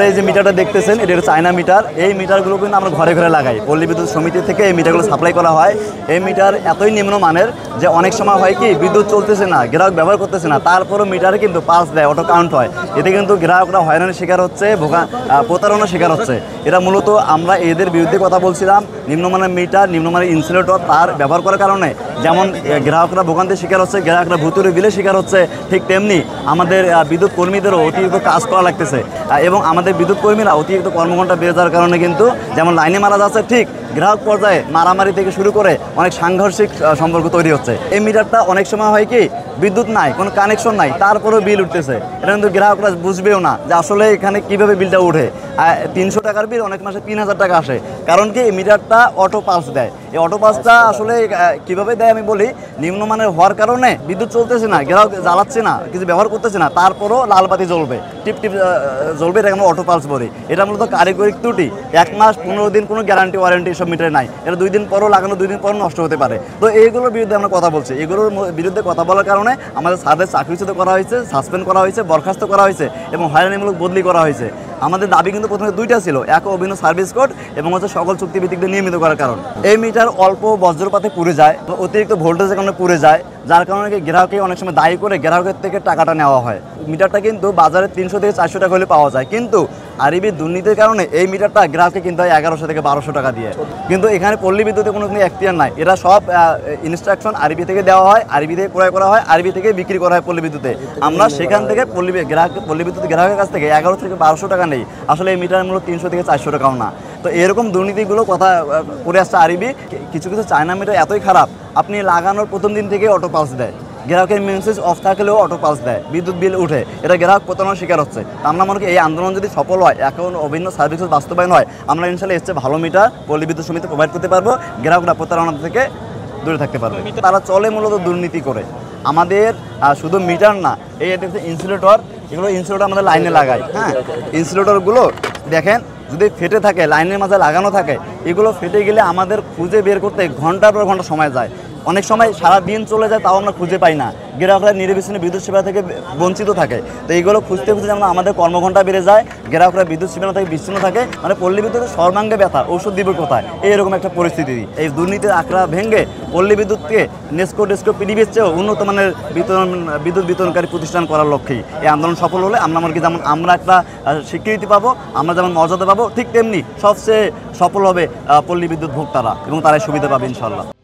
এই যে মিটারটা দেখতেছেন এটা হচ্ছে চায়না মিটার। এই মিটারগুলো কিন্তু আমরা ঘরে ঘরে লাগাই। পল্লী বিদ্যুৎ সমিতি থেকে এই মিটারগুলো সাপ্লাই করা হয়। এই মিটার এতই নিম্নমানের যে অনেক সময় হয় কি বিদ্যুৎ চলতেছে না, গ্রাহক ব্যবহার করতেছে না, তারপরও মিটারে কিন্তু পাস দেয়, অটো কাউন্ট হয়। এতে কিন্তু গ্রাহকরা হয়রানির শিকার হচ্ছে, প্রতারণার শিকার হচ্ছে। এটা মূলত আমরা এদের বিরুদ্ধে কথা বলছিলাম। নিম্নমানের মিটার, নিম্নমানের ইনসুলেটর তার ব্যবহার করার কারণে যেমন গ্রাহকরা ভোগান্তির শিকার হচ্ছে, গ্রাহকরা ভুতুরে বিলের শিকার হচ্ছে, ঠিক তেমনি আমাদের বিদ্যুৎ কর্মীদেরও অতিরিক্ত কাজ করা লাগতেছে এবং আমাদের বিদ্যুৎ কর্মীরা অতিরিক্ত কর্মঘণ্টা বেড়ে যাওয়ার কারণে কিন্তু যেমন লাইনে মারা যাচ্ছে, ঠিক গ্রাহক পর্যায়ে মারামারি থেকে শুরু করে অনেক সাংঘর্ষিক সম্পর্ক তৈরি হচ্ছে। এই মিটারটা অনেক সময় হয় কি বিদ্যুৎ নাই, কোনো কানেকশন নাই, তারপরেও বিল উঠতেছে। এটা কিন্তু গ্রাহকরা বুঝবেও না যে আসলে এখানে কীভাবে বিলটা উঠে। 300 টাকার বিল অনেক মাসে 3000 টাকা আসে, কারণ কি এই মিটারটা অটো পালস দেয়। এই অটো পালসটা আসলে কীভাবে দেয় আমি বলি, নিম্নমানের হওয়ার কারণে বিদ্যুৎ চলতেছে না, গ্রাহক জ্বালাচ্ছে না, কিছু ব্যবহার করতেছে না, তারপরও লাল বাতি জ্বলবে, টিপ টিপ জ্বলবে, এটা আমরা অটো পালস বলি। এটা মূলত কারিগরিক ত্রুটি। 1 মাস 15 দিন কোনো গ্যারান্টি ওয়ারেন্টি এসব মিটারে নাই। এটা 2 দিন পরও লাগানো, 2 দিন পরও নষ্ট হতে পারে। তো এইগুলোর বিরুদ্ধে আমরা কথা বলছি। এগুলোর বিরুদ্ধে কথা বলার কারণে আমাদের স্যারদের চাকরিচ্যুত করা হয়েছে, সাসপেন্ড করা হয়েছে, বরখাস্ত করা হয়েছে এবং হয়রানিমূলক বদলি করা হয়েছে। আমাদের দাবি কিন্তু প্রথমে 2টা ছিল, এক অভিন্ন সার্ভিস কোড এবং হচ্ছে সকল চুক্তিভিত্তিকদের নিয়মিত করার কারণ। এই মিটার অল্প বজ্রপাতে পুড়ে যায়, অতিরিক্ত ভোল্টেজের কারণে পুড়ে যায়, যার কারণে গ্রাহককে অনেক সময় দায়ী করে গ্রাহকের থেকে টাকাটা নেওয়া হয়। মিটারটা কিন্তু বাজারে 300 থেকে 400 টাকা হলে পাওয়া যায়, কিন্তু আরবি দুর্নীতির কারণে এই মিটারটা গ্রাহককে কিনতে হয় 1100 থেকে 1200 টাকা দিয়ে। কিন্তু এখানে পল্লী বিদ্যুতে কোনো এখতিয়ার নাই। এরা সব ইনস্ট্রাকশন আরবি থেকে দেওয়া হয়, আরবি থেকে ক্রয় করা হয়, আরবি থেকে বিক্রি করা হয় পল্লী বিদ্যুতে। আমরা সেখান থেকে পল্লী বিদ্যুৎ গ্রাহকের কাছ থেকে 1100 থেকে 1200 টাকা নেই। আসলে এই মিটারের মূল্য 300 থেকে 400 টাকাও না। তো এরকম দুর্নীতিগুলো কথা করে আসছে আরবি। কিছু কিছু চায়না মিটার এতই খারাপ, আপনি লাগানোর প্রথম দিন থেকে অটো পালস দেয়, গ্রাহকের মেসেজ অফ থাকলেও অটো পালস দেয়, বিদ্যুৎ বিল উঠে। এটা গ্রাহক প্রতারণার শিকার হচ্ছে। তা আমরা মনে করি এই আন্দোলন যদি সফল হয়, এখন অভিন্ন সার্ভিসেস বাস্তবায়ন হয়, আমরা ইনশাল্লাহ এর চেয়ে ভালো মিটার পল্লী বিদ্যুৎ সমিতি প্রোভাইড করতে পারবো, গ্রাহকরা প্রতারণা থেকে দূরে থাকতে পারবে। তারা চলে মূলত দুর্নীতি করে। আমাদের শুধু মিটার না, এই ইনসুলেটর, এগুলো ইনসুলেটর আমাদের লাইনে লাগায়। হ্যাঁ, ইনসুলেটরগুলো দেখেন যদি ফেটে থাকে, লাইনের মাঝে লাগানো থাকে, এগুলো ফেটে গেলে আমাদের খুঁজে বের করতে ঘন্টার পর ঘন্টা সময় যায়। অনেক সময় সারা দিন চলে যায়, তাও আমরা খুঁজে পাই না। গ্রাহকরা নিরবিচ্ছিন্ন বিদ্যুৎ সেবা থেকে বঞ্চিত থাকে। তো এইগুলো খুঁজতে খুঁজতে যেমন আমাদের কর্মঘণ্টা বেড়ে যায়, গ্রাহকরা বিদ্যুৎ সেবা থেকে বিচ্ছিন্ন থাকে, মানে পল্লী বিদ্যুতের সর্বাঙ্গে ব্যথা, ঔষধ দিব কোথায়, এইরকম একটা পরিস্থিতি। এই দুর্নীতির আঁকড়া ভেঙে পল্লী বিদ্যুৎকে নেস্কো ডেস্কো পিডিবির চেয়েও উন্নত মানের বিদ্যুৎ বিতরণকারী প্রতিষ্ঠান করার লক্ষ্যেই এই আন্দোলন সফল হলে আমরা মনে করি যেমন আমরা একটা স্বীকৃতি পাবো, আমরা যেমন মর্যাদা পাবো, ঠিক তেমনি সবচেয়ে সফল হবে পল্লী বিদ্যুৎ ভোক্তারা এবং তারাই সুবিধা পাবে ইনশাল্লাহ।